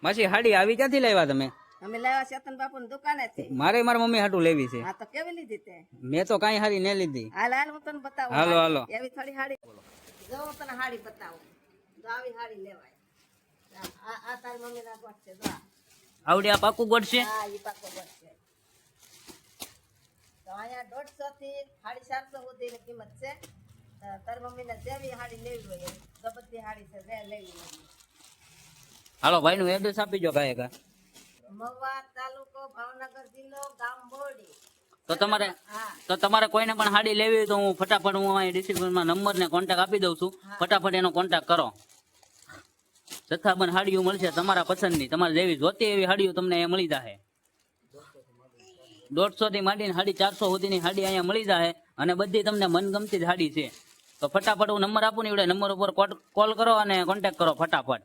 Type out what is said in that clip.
માસી હાડી આવી ક્યાંથી લાવ્યા તમે? અમે લાવ્યા ચેતન બાપુ ની દુકાને થી. મારે મારા મમ્મી હાટું લેવી છે. હા તો કેવી લીધી તે? મેં તો કાંઈ હારી ન લીધી. હાલ હાલ હું તને બતાવું. હાલો હાલો. એવી થોડી હાડી જો હું તને હાડી બતાવું. જો આવી હાડી લેવાય. આ તારી મમ્મી ના ગોઠ છે. જો આવડી આ પાકું ગોઠ છે? હા ઈ પાકો ગોઠ છે. તો અહીંયા 150 થી 450 સુધીની કિંમત છે. તારી મમ્મી ને જેવી હાડી લેવી હોય એવી બધી હાડી છે જે લેવી હોય. હાલો ભાઈ નું એડ્રેસ આપી જો કાંઈ કા. મહુવા તાલુકો ભાવનગર જિલ્લો ગામ બોરડી. તો તમારે કોઈને પણ હાડી લેવી હોય તો હું ફટાફટ ડિસ્ક્રિપ્શનમાં નંબર ને કોન્ટેક્ટ આપી દઉં છું. ફટાફટ એનો કોન્ટેક્ટ કરો. જથ્થાબંધ હાડીઓ મળશે તમારા પસંદની. તમારે જેવી જોતી એવી હાડીઓ તમને અહીંયા મળી જશે. 150 થી માંડીને 450 સુધીની હાડી અહીંયા મળી જશે અને બધી તમને મનગમતી જ હાડી છે. તો ફટાફટ હું નંબર આપું ને એવડે નંબર ઉપર કોલ કરો અને કોન્ટેક્ટ કરો ફટાફટ.